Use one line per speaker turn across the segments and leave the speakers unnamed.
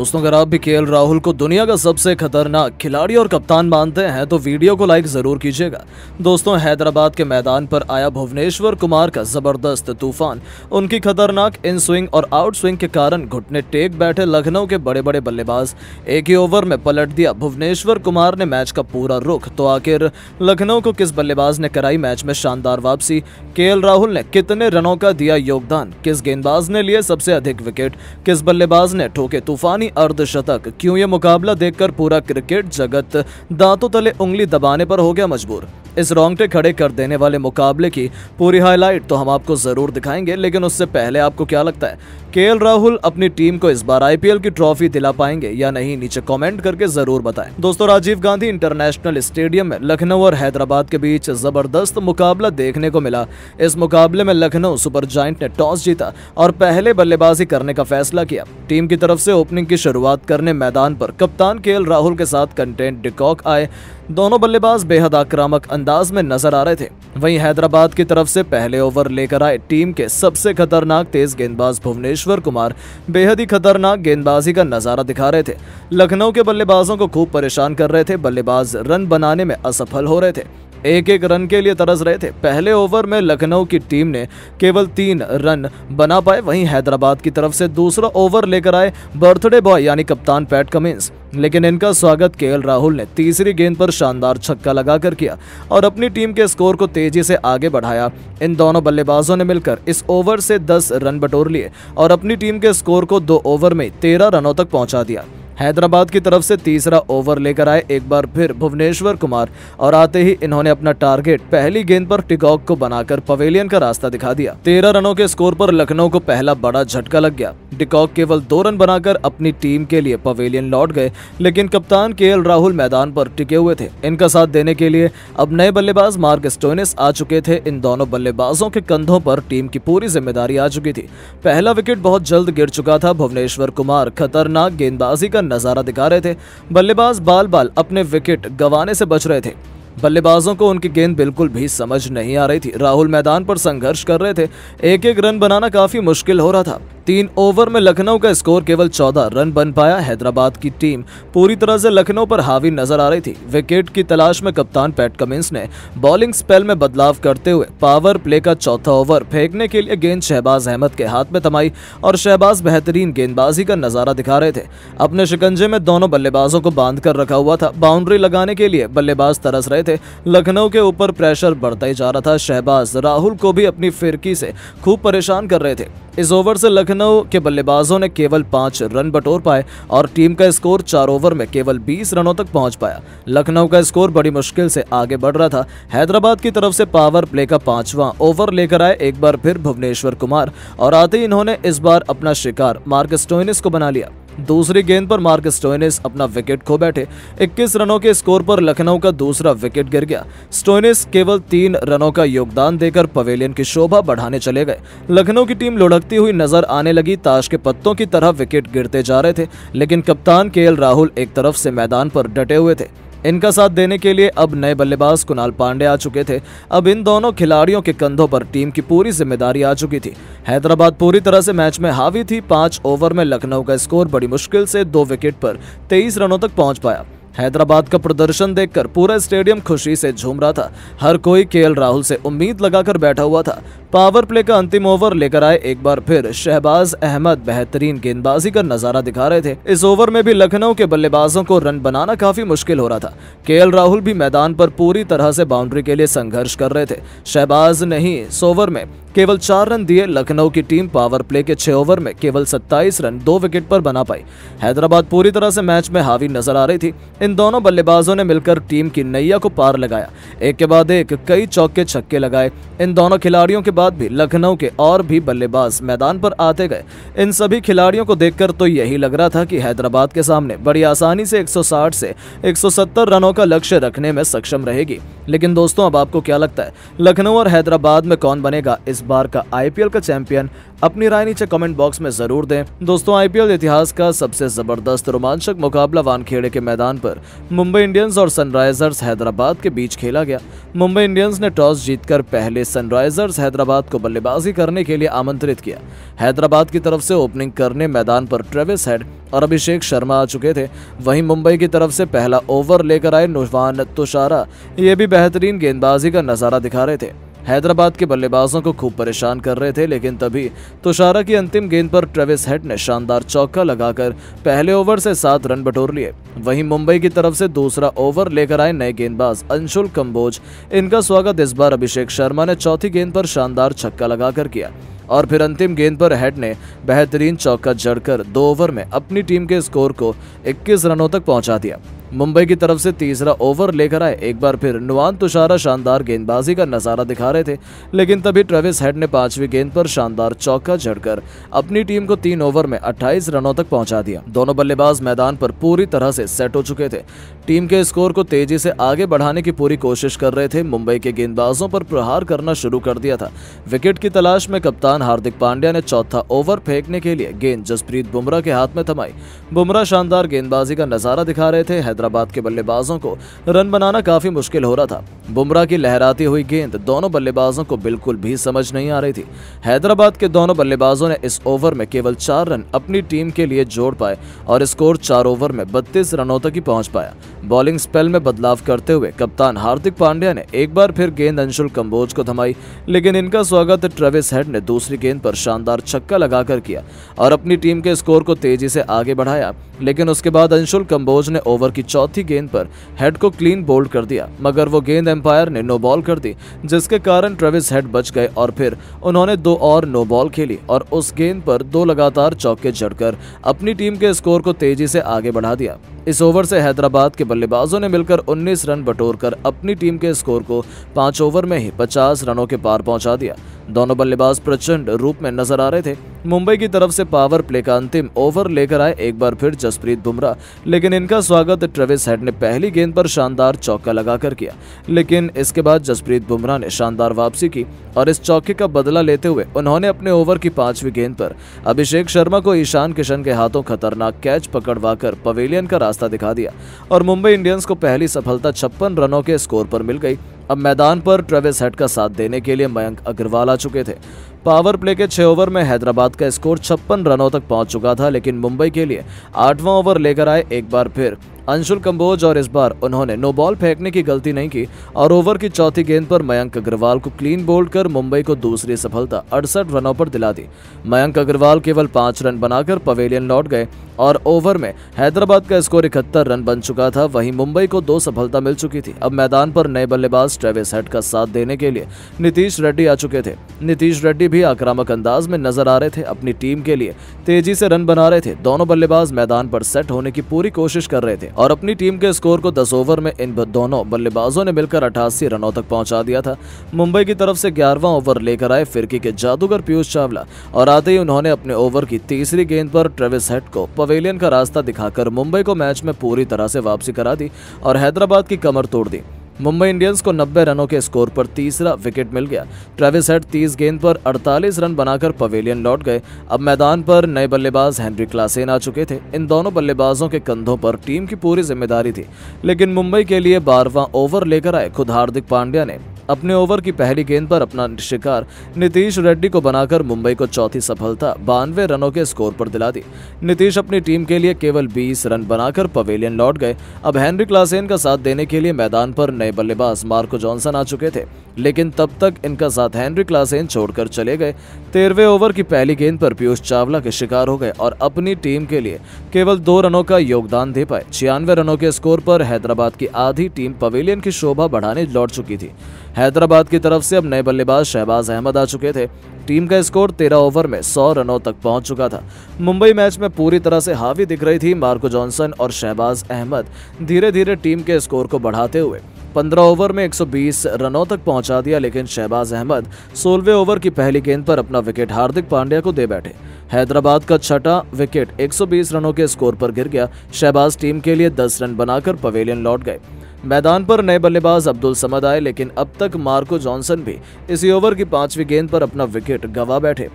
दोस्तों, अगर आप भी केएल राहुल को दुनिया का सबसे खतरनाक खिलाड़ी और कप्तान मानते हैं तो वीडियो को लाइक जरूर कीजिएगा। दोस्तों, हैदराबाद के मैदान पर आया भुवनेश्वर कुमार का जबरदस्त तूफान। उनकी खतरनाक इन स्विंग और आउट स्विंग के कारण घुटने टेक बैठे लखनऊ के बड़े बड़े बल्लेबाज एक ही ओवर में पलट दिया। भुवनेश्वर कुमार ने मैच का पूरा रुख। तो आखिर लखनऊ को किस बल्लेबाज ने कराई मैच में शानदार वापसी? केएल राहुल ने कितने रनों का दिया योगदान? किस गेंदबाज ने लिए सबसे अधिक विकेट? किस बल्लेबाज ने ठोके तूफानी अर्धशतक? क्यों ये मुकाबला देखकर पूरा क्रिकेट जगत दांतों तले उंगली दबाने पर हो गया मजबूर? इस रोंगटे खड़े कर देने वाले मुकाबले की पूरी हाईलाइट तो हम आपको जरूर दिखाएंगे, लेकिन उससे पहले आपको क्या लगता है, केएल राहुल अपनी टीम को इस बार आईपीएल की ट्रॉफी दिला पाएंगे या नहीं? नीचे कमेंट करके जरूर बताएं। दोस्तों, राजीव गांधी इंटरनेशनल स्टेडियम में लखनऊ और हैदराबाद के बीच जबरदस्त मुकाबला देखने को मिला। इस मुकाबले में लखनऊ सुपर जायंट ने टॉस जीता और पहले बल्लेबाजी करने का फैसला किया। टीम की तरफ से ओपनिंग की शुरुआत करने मैदान पर कप्तान केएल राहुल के साथ कंटेंट डिकॉक आए। दोनों बल्लेबाज बेहद आक्रामक अंदाज में नजर आ रहे थे। वहीं हैदराबाद की तरफ से पहले ओवर लेकर आए टीम के सबसे खतरनाक तेज गेंदबाज भुवनेश्वर कुमार बेहद ही खतरनाक गेंदबाजी का नजारा दिखा रहे थे। लखनऊ के बल्लेबाजों को खूब परेशान कर रहे थे। बल्लेबाज रन बनाने में असफल हो रहे थे, एक एक रन के लिए तरस रहे थे। पहले ओवर में लखनऊ की टीम ने केवल 3 रन बना पाए। वहीं हैदराबाद की तरफ से दूसरा ओवर लेकर आए बर्थडे बॉय यानी कप्तान पैट कमिंस, लेकिन इनका स्वागत केएल राहुल ने तीसरी गेंद पर शानदार छक्का लगाकर किया और अपनी टीम के स्कोर को तेजी से आगे बढ़ाया। इन दोनों बल्लेबाजों ने मिलकर इस ओवर से 10 रन बटोर लिए और अपनी टीम के स्कोर को 2 ओवर में 13 रनों तक पहुंचा दिया। हैदराबाद की तरफ से तीसरा ओवर लेकर आए एक बार फिर भुवनेश्वर कुमार और आते ही इन्होंने अपना टारगेट पहली गेंद पर टिकॉक को बनाकर पवेलियन का रास्ता दिखा दिया। 13 रनों के स्कोर पर लखनऊ को पहला बड़ा झटका लग गया। टिकॉक केवल 2 रन बनाकर अपनी टीम के लिए पवेलियन लौट गए, लेकिन कप्तान केएल राहुल मैदान पर टिके हुए थे। इनका साथ देने के लिए अब नए बल्लेबाज मार्क स्टोइनिस आ चुके थे। इन दोनों बल्लेबाजों के कंधों पर टीम की पूरी जिम्मेदारी आ चुकी थी। पहला विकेट बहुत जल्द गिर चुका था। भुवनेश्वर कुमार खतरनाक गेंदबाजी का नजारा दिखा रहे थे। बल्लेबाज बाल बाल अपने विकेट गंवाने से बच रहे थे। बल्लेबाजों को उनकी गेंद बिल्कुल भी समझ नहीं आ रही थी। राहुल मैदान पर संघर्ष कर रहे थे। एक एक रन बनाना काफी मुश्किल हो रहा था। 3 ओवर में लखनऊ का स्कोर केवल 14 रन बन पाया। हैदराबाद की टीम पूरी तरह से लखनऊ पर हावी नजर आ रही थी। विकेट की तलाश में कप्तान पैट कमिंस ने बॉलिंग स्पेल में बदलाव करते हुए पावर प्ले का चौथा ओवर फेंकने के लिए गेंद शहबाज अहमद के हाथ में थमाई और शहबाज बेहतरीन गेंदबाजी का नजारा दिखा रहे थे। अपने शिकंजे में दोनों बल्लेबाजों को बांध कर रखा हुआ था। बाउंड्री लगाने के लिए बल्लेबाज तरस रहे थे। लखनऊ के ऊपर प्रेशर बढ़ता ही जा रहा था। शहबाज राहुल को भी अपनी फिरकी से खूब परेशान कर रहे थे। इस ओवर से लखनऊ के बल्लेबाजों ने केवल 5 रन बटोर पाए और टीम का स्कोर 4 ओवर में केवल 20 रनों तक पहुंच पाया। लखनऊ का स्कोर बड़ी मुश्किल से आगे बढ़ रहा था। हैदराबाद की तरफ से पावर प्ले का 5वां ओवर लेकर आए एक बार फिर भुवनेश्वर कुमार और आते ही इन्होंने इस बार अपना शिकार मार्क स्टोइनिस को बना लिया। दूसरी गेंद पर मार्क स्टोइनिस अपना विकेट खो बैठे। 21 रनों के स्कोर पर लखनऊ का दूसरा विकेट गिर गया। स्टोइनिस केवल 3 रनों का योगदान देकर पवेलियन की शोभा बढ़ाने चले गए। लखनऊ की टीम लुढ़कती हुई नजर आने लगी। ताश के पत्तों की तरह विकेट गिरते जा रहे थे, लेकिन कप्तान केएल राहुल एक तरफ से मैदान पर डटे हुए थे। इनका साथ देने के लिए अब नए बल्लेबाज कुणाल पांड्या आ चुके थे। अब इन दोनों खिलाड़ियों के कंधों पर टीम की पूरी जिम्मेदारी आ चुकी थी। हैदराबाद पूरी तरह से मैच में हावी थी। 5 ओवर में लखनऊ का स्कोर बड़ी मुश्किल से 2 विकेट पर 23 रनों तक पहुंच पाया। हैदराबाद का प्रदर्शन देखकर पूरा स्टेडियम खुशी से झूम रहा था। हर कोई केएल राहुल से उम्मीद लगाकर बैठा हुआ था। पावर प्ले का अंतिम ओवर लेकर आए एक बार फिर शहबाज अहमद बेहतरीन गेंदबाजी का नजारा दिखा रहे थे। इस ओवर में भी लखनऊ के बल्लेबाजों को रन बनाना काफी मुश्किल हो रहा था। केएल राहुल भी मैदान पर पूरी तरह से बाउंड्री के लिए संघर्ष कर रहे थे। शहबाज ने ही इस ओवर में केवल 4 रन दिए। लखनऊ की टीम पावर प्ले के 6 ओवर में केवल 27 रन 2 विकेट पर बना पाई। हैदराबाद पूरी तरह से मैच में हावी नजर आ रही थी। इन दोनों बल्लेबाजों ने मिलकर टीम की नैया को पार लगाया। एक के बाद एक कई चौके छक्के लगाए। इन दोनों खिलाड़ियों के बाद भी लखनऊ के और भी बल्लेबाज मैदान पर आते गए। इन सभी खिलाड़ियों को देखकर तो यही लग रहा था कि हैदराबाद के सामने बड़ी आसानी से 160 से 170 रनों का लक्ष्य रखने में सक्षम रहेगी। लेकिन दोस्तों, अब आपको क्या लगता है, लखनऊ और हैदराबाद में कौन बनेगा इस बार का आईपीएल का चैंपियन? अपनी राय नीचे कमेंट बॉक्स में जरूर दें। दोस्तों, आईपीएल इतिहास का सबसे जबरदस्त रोमांचक मुकाबला वानखेड़े के मैदान पर मुंबई इंडियंस और सनराइजर्स हैदराबाद के बीच खेला गया। मुंबई इंडियंस ने टॉस जीतकर पहले सनराइजर्स हैदराबाद को बल्लेबाजी करने के लिए आमंत्रित किया। हैदराबाद की तरफ से ओपनिंग करने मैदान पर ट्रेविस हेड और अभिषेक शर्मा आ चुके थे। वहीं मुंबई की तरफ से पहला ओवर लेकर आए नुवान तुषारा ये भी बेहतरीन गेंदबाजी का नजारा दिखा रहे थे। हैदराबाद के बल्लेबाजों को खूब परेशान कर रहे थे, लेकिन तभी तुषारा की अंतिम गेंद पर ट्रेविस हेड ने शानदार चौका लगाकर पहले ओवर से 7 रन बटोर लिए। वहीं मुंबई की तरफ से दूसरा ओवर लेकर आए नए गेंदबाज अंशुल कंबोज। इनका स्वागत इस बार अभिषेक शर्मा ने चौथी गेंद पर शानदार छक्का लगाकर किया और फिर अंतिम गेंद पर हेड ने बेहतरीन चौका जड़कर 2 ओवर में अपनी टीम के स्कोर को 21 रनों तक पहुंचा दिया। मुंबई की तरफ से तीसरा ओवर लेकर आए एक बार फिर नुवान तुषारा शानदार गेंदबाजी का नजारा दिखा रहे थे, लेकिन तभी ट्रेविस हेड ने 5वीं गेंद पर शानदार चौका जड़कर अपनी टीम को 3 ओवर में 28 रनों तक पहुंचा दिया। दोनों बल्लेबाज मैदान पर पूरी तरह से सेट हो चुके थे। टीम के स्कोर को तेजी से आगे बढ़ाने की पूरी कोशिश कर रहे थे। मुंबई के गेंदबाजों पर प्रहार करना शुरू कर दिया था। विकेट की तलाश में कप्तान हार्दिक पांड्या ने चौथा ओवर फेंकने के लिए गेंद जसप्रीत बुमराह के हाथ में थमाई। बुमराह शानदार गेंदबाजी का नजारा दिखा रहे थे। हैदराबाद के बल्लेबाजों को रन बनाना काफी मुश्किल हो रहा था। बुमराह की लहराती हुई गेंद दोनों बल्लेबाजों को बिल्कुल भी समझ नहीं आ रही थी। हैदराबाद के दोनों बल्लेबाजों ने इस ओवर में केवल 4 रन अपनी टीम के लिए जोड़ पाए और स्कोर 4 ओवर में 32 रनों तक ही पहुंच पाया। बॉलिंग स्पेल में बदलाव करते हुए कप्तान हार्दिक पांड्या ने एक बार फिर गेंद अंशुल कंबोज को थमाई, लेकिन इनका स्वागत ट्रेविस हेड ने दूसरी गेंद पर शानदार छक्का लगाकर किया और अपनी टीम के स्कोर को तेजी से आगे बढ़ाया। लेकिन उसके बाद अंशुल कंबोज ने ओवर की चौथी गेंद पर हेड को क्लीन बोल्ड कर दिया, मगर वो गेंद एम्पायर ने नो बॉल कर दी, जिसके कारण ट्रेविस हेड बच गए और फिर उन्होंने 2 और नो बॉल खेली और उस गेंद पर 2 लगातार चौके जड़कर अपनी टीम के स्कोर को तेजी से आगे बढ़ा दिया। इस ओवर से हैदराबाद के बल्लेबाजों ने मिलकर 19 रन बटोरकर अपनी टीम के स्कोर को 5 ओवर में ही 50 रनों के पार पहुंचा दिया। दोनों बल्लेबाज प्रचंड रूप में नजर आ रहे थे। मुंबई की तरफ से पावर प्ले का अंतिम ओवर लेकर आए एक बार फिर जसप्रीत बुमराह, लेकिन इनका स्वागत ट्रेविस हेड ने पहली गेंद पर शानदार चौका लगाकर किया। लेकिन इसके बाद जसप्रीत बुमराह ने शानदार वापसी की और इस चौके का बदला लेते हुए उन्होंने अपने ओवर की 5वीं गेंद पर अभिषेक शर्मा को ईशान किशन के हाथों खतरनाक कैच पकड़वाकर पवेलियन का रास्ता दिखा दिया और मुंबई इंडियंस को पहली सफलता 56 रनों के स्कोर पर मिल गई। अब मैदान पर ट्रेविस हेड का साथ देने के लिए मयंक अग्रवाल आ चुके थे। पावर प्ले के 6 ओवर में हैदराबाद का स्कोर 56 रनों तक पहुंच चुका था, लेकिन मुंबई के लिए 8वां ओवर लेकर आए एक बार फिर अंशुल कंबोज और इस बार उन्होंने नो बॉल फेंकने की गलती नहीं की और ओवर की चौथी गेंद पर मयंक अग्रवाल को क्लीन बोल्ड कर मुंबई को दूसरी सफलता 68 रनों पर दिला दी। मयंक अग्रवाल केवल 5 रन बनाकर पवेलियन लौट गए और ओवर में हैदराबाद का स्कोर 71 रन बन चुका था। वहीं मुंबई को 2 सफलता मिल चुकी थी। अब मैदान पर नए बल्लेबाज ट्रेविस हेड का साथ देने के लिए नीतीश रेड्डी आ चुके थे। नीतीश रेड्डी भी आक्रामक अंदाज में नजर आ रहे थे। अपनी टीम के लिए तेजी से रन बना रहे थे। दोनों बल्लेबाज मैदान पर सेट होने की पूरी कोशिश कर रहे थे और अपनी टीम के स्कोर को 10 ओवर में इन दोनों बल्लेबाजों ने मिलकर 88 रनों तक पहुंचा दिया था। मुंबई की तरफ से 11वां ओवर लेकर आए फिरकी के जादूगर पीयूष चावला और आते ही उन्होंने अपने ओवर की तीसरी गेंद पर ट्रेविस हेड को पवेलियन का रास्ता दिखाकर मुंबई को मैच में पूरी तरह से वापसी करा दी और हैदराबाद की कमर तोड़ दी। मुंबई इंडियंस को 90 रनों के स्कोर पर तीसरा विकेट मिल गया। ट्रेविस हेड 30 गेंद पर 48 रन बनाकर पवेलियन लौट गए। अब मैदान पर नए बल्लेबाज हेनरी क्लासेन आ चुके थे। इन दोनों बल्लेबाजों के कंधों पर टीम की पूरी जिम्मेदारी थी, लेकिन मुंबई के लिए 12वां ओवर लेकर आए खुद हार्दिक पांड्या ने अपने ओवर की पहली गेंद पर अपना शिकार नीतीश रेड्डी को बनाकर मुंबई को चौथी सफलता 92 रनों के स्कोर पर दिला दी। नीतीश अपनी टीम के लिए केवल 20 रन बनाकर पवेलियन लौट गए। अब हेनरी क्लासेन का साथ देने के लिए मैदान पर नए बल्लेबाज मार्को जॉनसन आ चुके थे, लेकिन तब तक इनका साथ हेनरी क्लासेन छोड़कर चले गए। 13वें ओवर की पहली गेंद पर पीयूष चावला के शिकार हो गए और अपनी टीम के लिए केवल 2 रनों का योगदान दे पाए। 96 रनों के स्कोर पर हैदराबाद की आधी टीम पवेलियन की शोभा बढ़ाने लौट चुकी थी। हैदराबाद की तरफ से अब नए बल्लेबाज शहबाज अहमद आ चुके थे। टीम का स्कोर 13 ओवर में 100 रनों तक पहुंच चुका था। मुंबई मैच में पूरी तरह से हावी दिख रही थी। मार्को जॉनसन और शहबाज अहमद धीरे धीरे टीम के स्कोर को बढ़ाते हुए 15 ओवर में 120 रनों तक पहुंचा दिया, लेकिन शहबाज अहमद 16वें ओवर की पहली गेंद पर अपना विकेट हार्दिक पांड्या को दे बैठे। हैदराबाद का छठा विकेट 120 रनों के स्कोर पर गिर गया। शहबाज टीम के लिए 10 रन बनाकर पवेलियन लौट गए। मैदान पर नए बल्लेबाज अब्दुल समद आए, लेकिन अब तक मार्को जॉनसन भी इसी ओवर की 5वीं गेंद पर अपना विकेट गंवा बैठे।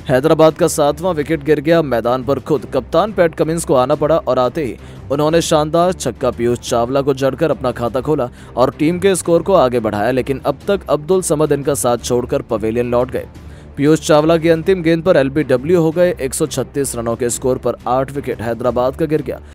हैदराबाद का 7वां विकेट गिर गया। मैदान पर खुद कप्तान पैट कमिंस को आना पड़ा और आते ही उन्होंने शानदार छक्का पीयूष चावला को जड़कर अपना खाता खोला और टीम के स्कोर को आगे बढ़ाया। लेकिन अब तक अब्दुल समद इनका साथ छोड़कर पवेलियन लौट गए। पीयूष चावला की अंतिम गेंद पर एलबीडब्ल्यू हो गए। 136 रनों के स्कोर पर 8 विकेट हैदराबाद का गिर गया।